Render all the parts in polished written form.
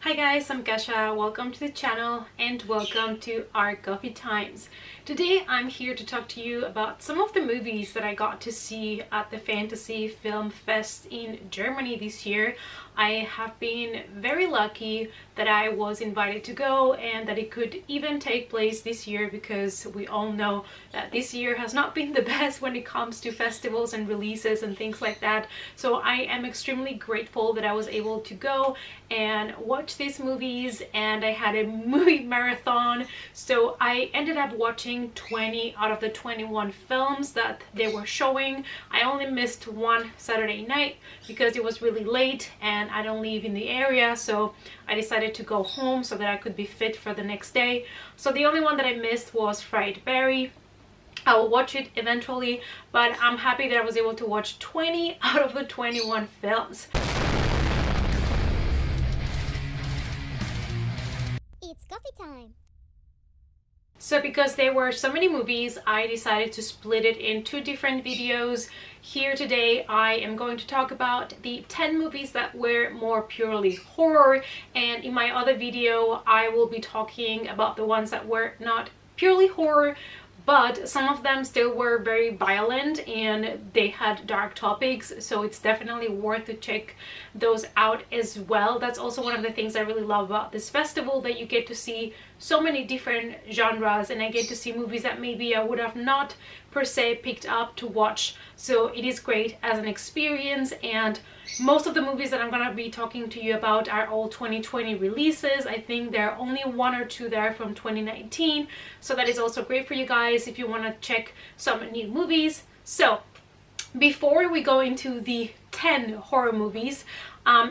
Hi guys, I'm Kasha. Welcome to the channel and welcome to our coffee times. Today I'm here to talk to you about some of the movies that I got to see at the Fantasy Film Fest in Germany this year. I have been very lucky that I was invited to go and that it could even take place this year, because we all know that this year has not been the best when it comes to festivals and releases and things like that. So I am extremely grateful that I was able to go and watch these movies, and I had a movie marathon. So I ended up watching 20 out of the 21 films that they were showing. I only missed one Saturday night because it was really late and I don't live in the area, so I decided to go home so that I could be fit for the next day. So the only one that I missed was Fried Berry. I will watch it eventually, but I'm happy that I was able to watch 20 out of the 21 films. It's coffee time. So because there were so many movies, I decided to split it in two different videos. Here today I am going to talk about the 10 movies that were more purely horror, and in my other video I will be talking about the ones that were not purely horror, but some of them still were very violent and they had dark topics, so it's definitely worth to check those out as well. That's also one of the things I really love about this festival, that you get to see so many different genres and I get to see movies that maybe I would have not per se picked up to watch. So it is great as an experience, and most of the movies that I'm gonna be talking to you about are all 2020 releases. I think there are only one or two there from 2019, so that is also great for you guys if you want to check some new movies. So before we go into the 10 horror movies,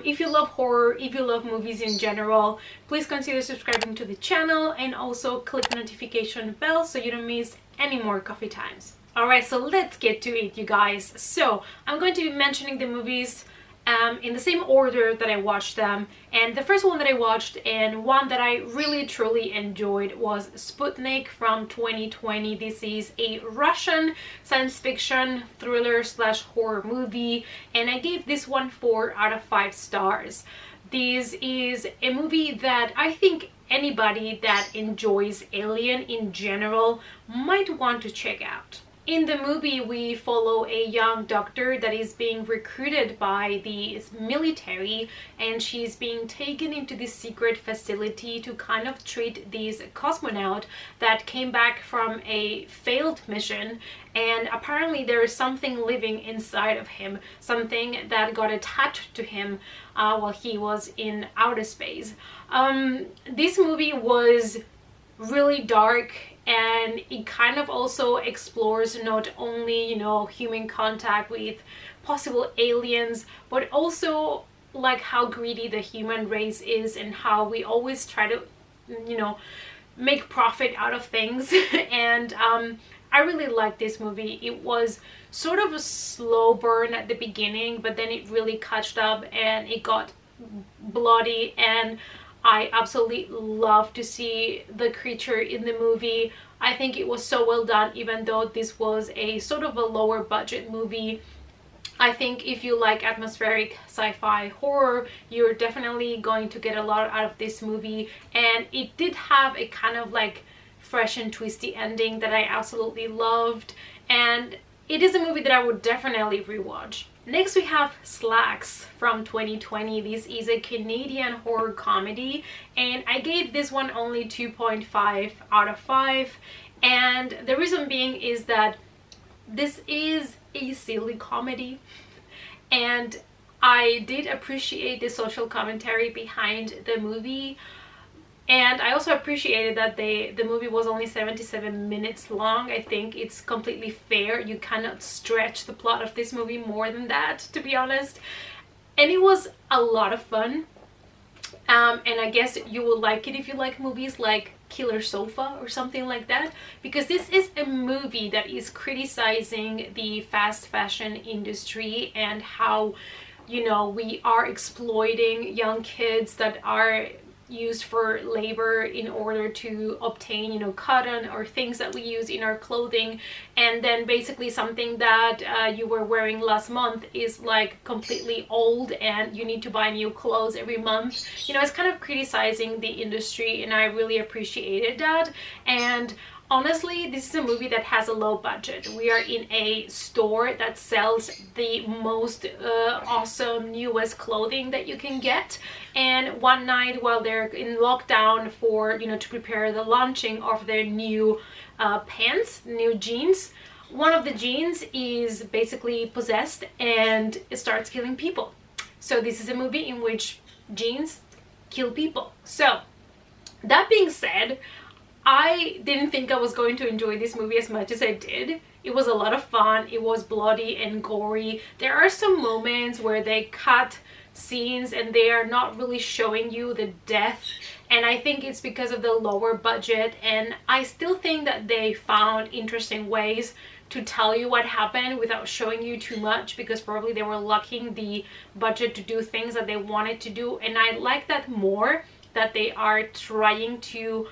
if you love horror, if you love movies in general, please consider subscribing to the channel and also click the notification bell so you don't miss any more coffee times. Alright, so let's get to it, you guys. So I'm going to be mentioning the movies in the same order that I watched them, and the first one that I watched and one that I really truly enjoyed was Sputnik from 2020. This is a Russian science fiction thriller slash horror movie, and I gave this one 4 out of 5 stars. This is a movie that I think anybody that enjoys Alien in general might want to check out. In the movie, we follow a young doctor that is being recruited by the military, and she's being taken into this secret facility to kind of treat this cosmonaut that came back from a failed mission, and apparently there is something living inside of him, something that got attached to him while he was in outer space. This movie was really dark, and it kind of also explores not only, you know, human contact with possible aliens, but also like how greedy the human race is and how we always try to, you know, make profit out of things. And I really liked this movie. It was sort of a slow burn at the beginning, but then it really catched up and it got bloody, and I absolutely love to see the creature in the movie. I think it was so well done, even though this was a sort of a lower budget movie. I think if you like atmospheric sci-fi horror, you're definitely going to get a lot out of this movie, and it did have a kind of like fresh and twisty ending that I absolutely loved, and it is a movie that I would definitely rewatch. Next we have Slacks from 2020. This is a Canadian horror comedy, and I gave this one only 2.5 out of 5, and the reason being is that this is a silly comedy, and I did appreciate the social commentary behind the movie. And I also appreciated that the movie was only 77 minutes long. I think it's completely fair. You cannot stretch the plot of this movie more than that, to be honest. And it was a lot of fun. And I guess you will like it if you like movies like Killer Sofa or something like that, because this is a movie that is criticizing the fast fashion industry and how, you know, we are exploiting young kids that are, used for labor in order to obtain, you know, cotton or things that we use in our clothing, and then basically something that you were wearing last month is like completely old and you need to buy new clothes every month. You know, it's kind of criticizing the industry, and I really appreciated that. And honestly, this is a movie that has a low budget. We are in a store that sells the most awesome newest clothing that you can get, and one night while they're in lockdown for, you know, to prepare the launching of their new pants, new jeans, one of the jeans is basically possessed and it starts killing people. So this is a movie in which jeans kill people. So that being said, I didn't think I was going to enjoy this movie as much as I did. It was a lot of fun. It was bloody and gory. There are some moments where they cut scenes and they are not really showing you the death, and I think it's because of the lower budget, and I still think that they found interesting ways to tell you what happened without showing you too much, because probably they were lacking the budget to do things that they wanted to do. And I like that more, that they are trying to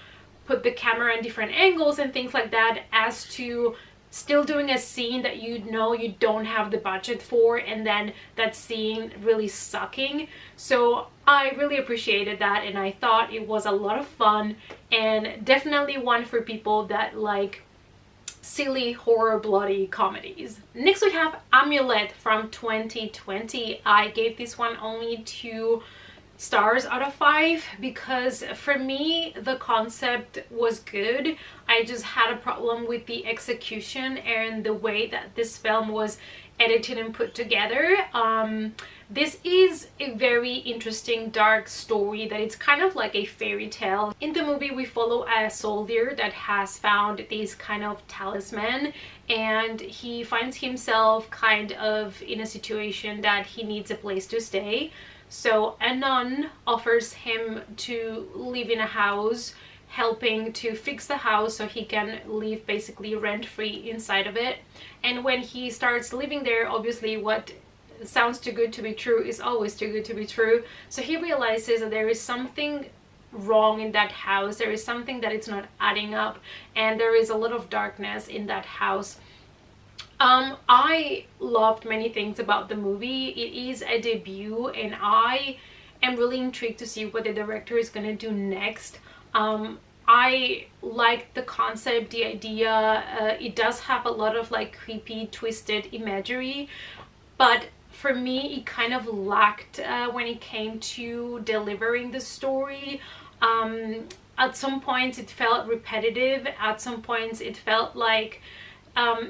put the camera in different angles and things like that, as to still doing a scene that you know you don't have the budget for, and then that scene really sucking. So I really appreciated that, and I thought it was a lot of fun, and definitely one for people that like silly horror bloody comedies. Next we have Amulet from 2020. I gave this one only 2 stars out of 5 because for me the concept was good. I just had a problem with the execution and the way that this film was edited and put together. This is a very interesting dark story that it's kind of like a fairy tale. In the movie we follow a soldier that has found this kind of talisman, and he finds himself kind of in a situation that he needs a place to stay. So a nun offers him to live in a house, helping to fix the house so he can live basically rent-free inside of it. And when he starts living there, obviously what sounds too good to be true is always too good to be true. So he realizes that there is something wrong in that house. There is something that it's not adding up, and there is a lot of darkness in that house. I loved many things about the movie. It is a debut, and I am really intrigued to see what the director is going to do next. I like the concept, the idea. It does have a lot of like creepy, twisted imagery, but for me it kind of lacked when it came to delivering the story. At some points it felt repetitive. At some points it felt like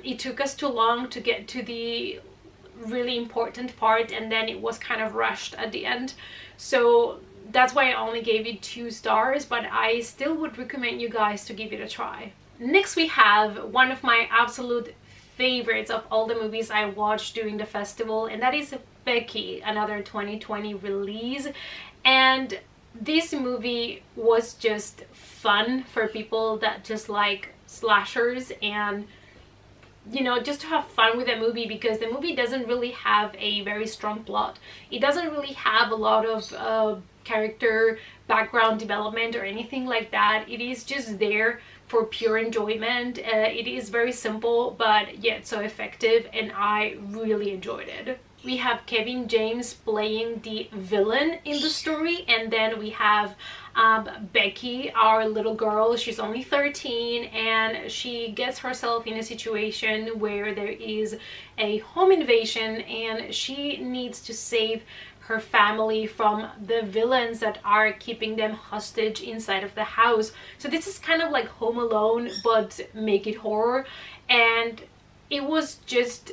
it took us too long to get to the really important part, and then it was kind of rushed at the end. So that's why I only gave it 2 stars, but I still would recommend you guys to give it a try. Next we have one of my absolute favorites of all the movies I watched during the festival, and that is Becky, another 2020 release. And this movie was just fun for people that just like slashers, and you know, just to have fun with the movie, because the movie doesn't really have a very strong plot. It doesn't really have a lot of character background development or anything like that. It is just there for pure enjoyment. It is very simple but yet so effective, and I really enjoyed it. We have Kevin James playing the villain in the story, and then we have Becky, our little girl. She's only 13, and she gets herself in a situation where there is a home invasion, and she needs to save her family from the villains that are keeping them hostage inside of the house. So this is kind of like Home Alone, but make it horror, and it was just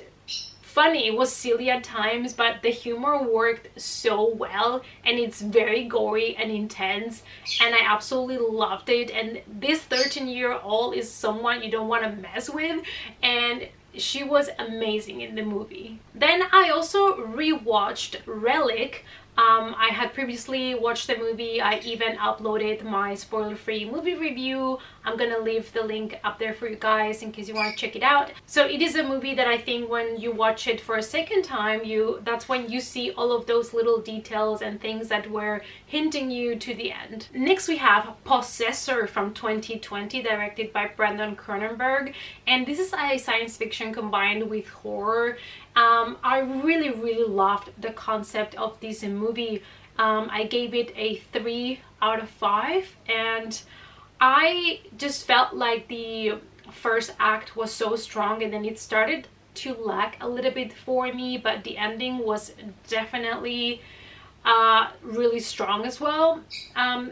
funny. It was silly at times, but the humor worked so well, and it's very gory and intense, and I absolutely loved it. And this 13-year-old is someone you don't want to mess with, and she was amazing in the movie. Then I also rewatched Relic. I had previously watched the movie. I even uploaded my spoiler-free movie review. I'm gonna leave the link up there for you guys in case you want to check it out. So it is a movie that I think when you watch it for a second time, that's when you see all of those little details and things that were hinting you to the end. Next we have Possessor from 2020, directed by Brandon Cronenberg, and this is a science fiction combined with horror. I really loved the concept of this movie. I gave it a 3 out of 5, and I just felt like the first act was so strong and then it started to lag a little bit for me, but the ending was definitely really strong as well.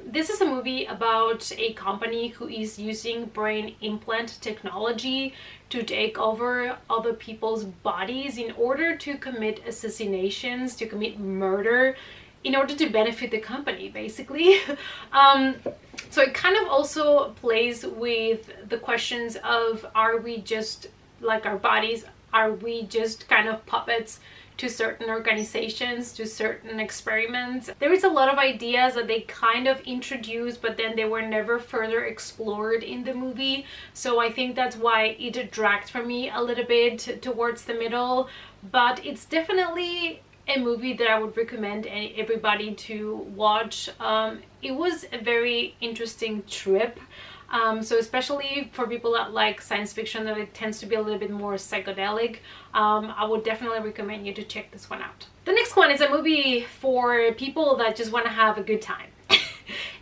This is a movie about a company who is using brain implant technology to take over other people's bodies in order to commit assassinations, to commit murder, in order to benefit the company, basically. So it kind of also plays with the questions of, are we just, like our bodies, are we just kind of puppets to certain organizations, to certain experiments? There is a lot of ideas that they kind of introduced, but then they were never further explored in the movie. So I think that's why it dragged for me a little bit towards the middle. But it's definitely a movie that I would recommend everybody to watch. It was a very interesting trip. So especially for people that like science fiction, that it tends to be a little bit more psychedelic, I would definitely recommend you to check this one out. The next one is a movie for people that just want to have a good time.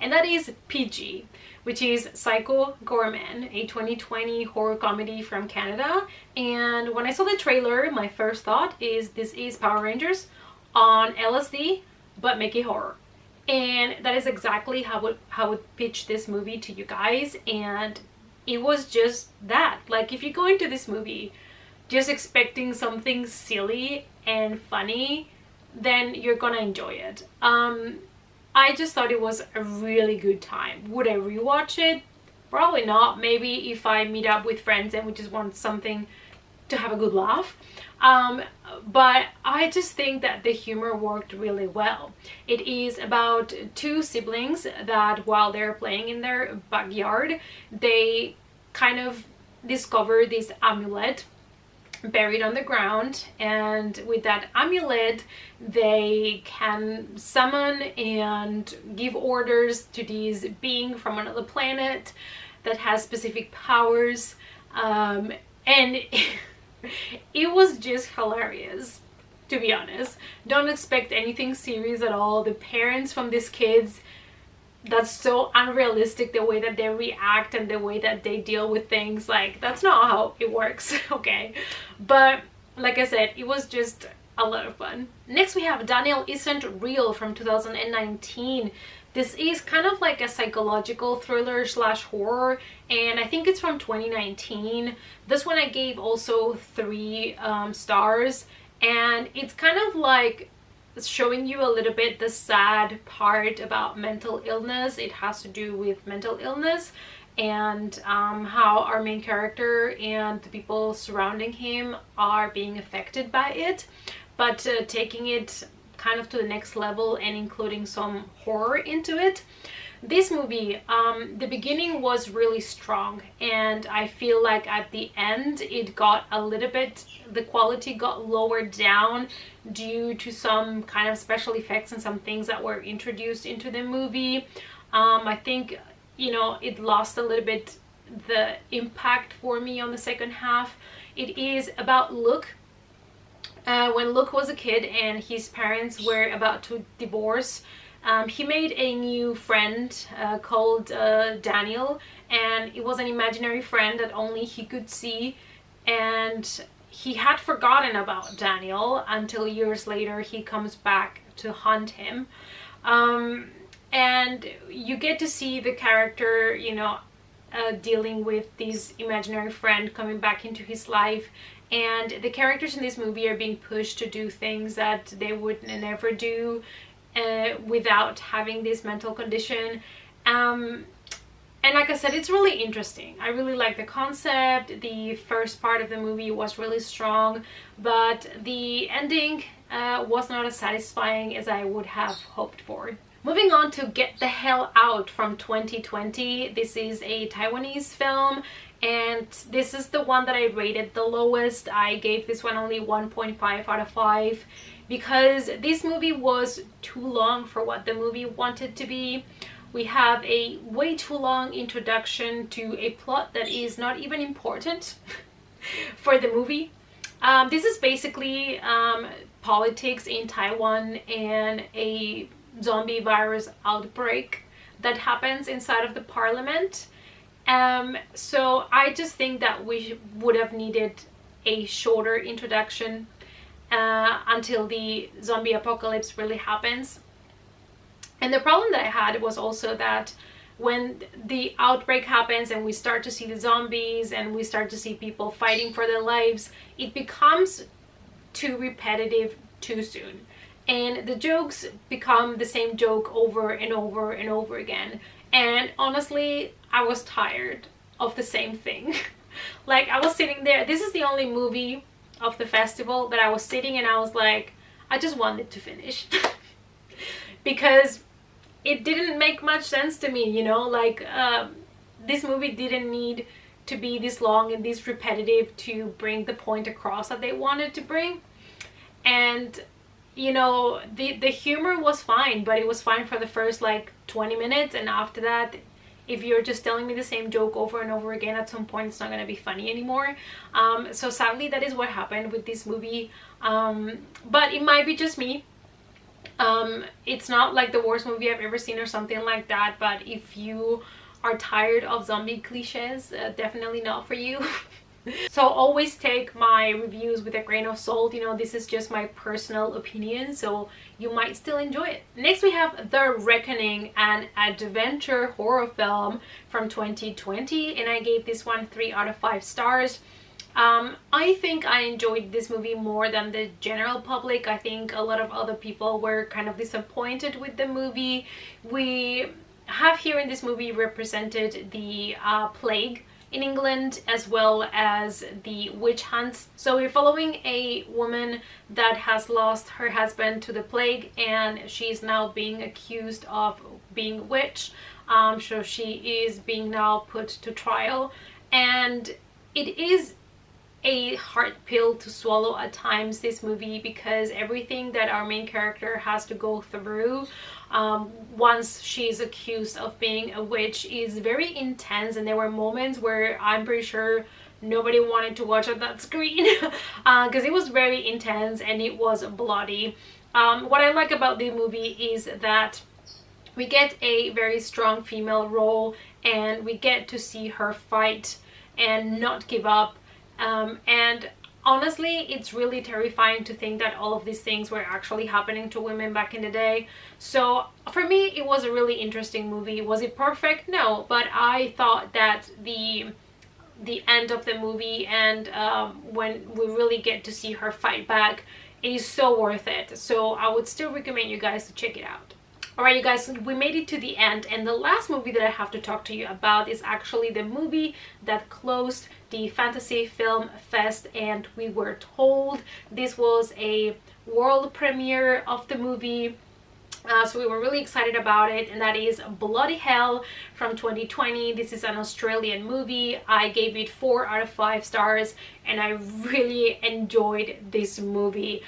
And that is PG, which is Psycho Gourmet, a 2020 horror comedy from Canada. And when I saw the trailer, my first thought is this is Power Rangers on LSD, but make it horror. And that is exactly how I would pitch this movie to you guys, and it was just that. Like, if you go into this movie just expecting something silly and funny, then you're gonna enjoy it. I just thought it was a really good time. Would I rewatch it? Probably not. Maybe if I meet up with friends and we just want something to have a good laugh. But I just think that the humor worked really well. It is about two siblings that while they're playing in their backyard, they kind of discover this amulet buried on the ground, and with that amulet they can summon and give orders to this being from another planet that has specific powers, and it was just hilarious, to be honest. Don't expect anything serious at all. The parents from these kids, that's so unrealistic, the way that they react and the way that they deal with things. Like, that's not how it works. Okay, but like I said, it was just a lot of fun. Next we have Daniel Isn't Real from 2019. This is kind of like a psychological thriller slash horror, and I think it's from 2019. This one I gave also 3 stars, and it's kind of like showing you a little bit the sad part about mental illness. It has to do with mental illness and how our main character and the people surrounding him are being affected by it, but taking it kind of to the next level and including some horror into it. This movie, the beginning was really strong, and I feel like at the end it got a little bit, the quality got lowered down due to some kind of special effects and some things that were introduced into the movie. I think, you know, it lost a little bit the impact for me on the second half. It is about Luke. When Luke was a kid and his parents were about to divorce, he made a new friend called Daniel, and it was an imaginary friend that only he could see, and he had forgotten about Daniel until years later he comes back to hunt him. And you get to see the character, you know, dealing with this imaginary friend coming back into his life, and the characters in this movie are being pushed to do things that they would never do without having this mental condition. And like I said, it's really interesting. I really like the concept. The first part of the movie was really strong, but the ending was not as satisfying as I would have hoped for. Moving on to Get the Hell Out from 2020. This is a Taiwanese film, and this is the one that I rated the lowest. I gave this one only 1.5 out of 5 because this movie was too long for what the movie wanted to be. We have a way too long introduction to a plot that is not even important for the movie. This is basically politics in Taiwan and a zombie virus outbreak that happens inside of the parliament. So I just think that we would have needed a shorter introduction until the zombie apocalypse really happens. And the problem that I had was also that when the outbreak happens and we start to see the zombies and we start to see people fighting for their lives, it becomes too repetitive too soon. And the jokes become the same joke over and over and over again. And honestly, I was tired of the same thing. Like, I was sitting there, this is the only movie of the festival that I was sitting and I was like, I just wanted to finish. Because it didn't make much sense to me, you know, like this movie didn't need to be this long and this repetitive to bring the point across that they wanted to bring. And you know, the humor was fine, but it was fine for the first like 20 minutes, and after that, if you're just telling me the same joke over and over again, at some point it's not going to be funny anymore. So sadly, that is what happened with this movie. But it might be just me. It's not like the worst movie I've ever seen or something like that, but if you are tired of zombie cliches, definitely not for you. So always take my reviews with a grain of salt, you know, this is just my personal opinion, so you might still enjoy it. Next we have The Reckoning, an adventure horror film from 2020, and I gave this one 3 out of 5 stars. I think I enjoyed this movie more than the general public. I think a lot of other people were kind of disappointed with the movie. We have here in this movie represented the plague in England, as well as the witch hunts. So we're following a woman that has lost her husband to the plague, and she's now being accused of being a witch. So she is being now put to trial, and it is a hard pill to swallow at times, this movie, because everything that our main character has to go through once she's accused of being a witch is very intense, and there were moments where I'm pretty sure nobody wanted to watch on that screen because it was very intense and it was bloody. What I like about the movie is that we get a very strong female role, and we get to see her fight and not give up. And honestly, it's really terrifying to think that all of these things were actually happening to women back in the day. So for me, it was a really interesting movie. Was it perfect? No, but I thought that the end of the movie and when we really get to see her fight back, it is so worth it. So I would still recommend you guys to check it out. Alright, you guys, we made it to the end, and the last movie that I have to talk to you about is actually the movie that closed the Fantasy Film Fest, and we were told this was a world premiere of the movie. So we were really excited about it, and that is Bloody Hell from 2020. This is an Australian movie. I gave it 4 out of 5 stars, and I really enjoyed this movie.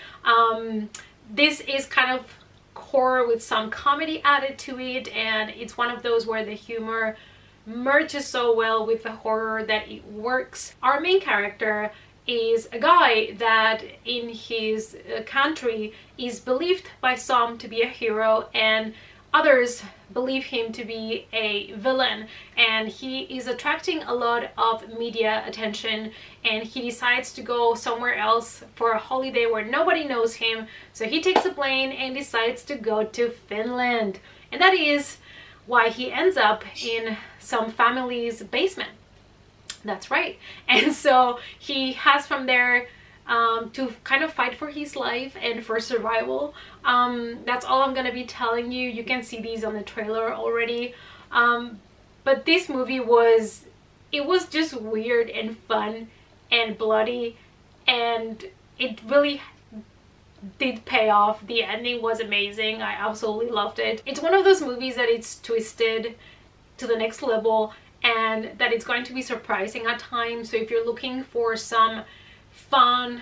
This is kind of horror with some comedy added to it, and it's one of those where the humor merges so well with the horror that it works. Our main character is a guy that in his country is believed by some to be a hero, and others believe him to be a villain, and he is attracting a lot of media attention, and he decides to go somewhere else for a holiday where nobody knows him. So he takes a plane and decides to go to Finland, and that is why he ends up in some family's basement. That's right. And so he has from there to kind of fight for his life and for survival. That's all I'm gonna be telling you. You can see these on the trailer already. But this movie was just weird and fun and bloody, and it really did pay off. The ending was amazing. I absolutely loved it. It's one of those movies that it's twisted to the next level and that it's going to be surprising at times. So if you're looking for some fun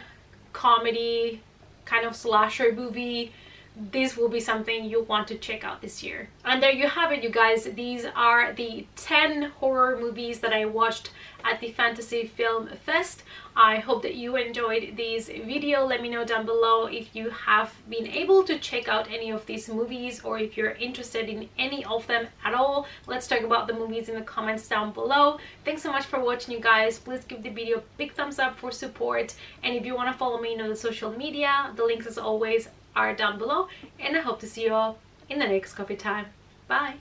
comedy kind of slasher movie, this will be something you want to check out this year. And there you have it, you guys. These are the 10 horror movies that I watched at the Fantasy Film Fest. I hope that you enjoyed this video. Let me know down below if you have been able to check out any of these movies or if you're interested in any of them at all. Let's talk about the movies in the comments down below. Thanks so much for watching, you guys. Please give the video a big thumbs up for support, and if you want to follow me on the social media, the links as always are down below, and I hope to see you all in the next coffee time. Bye!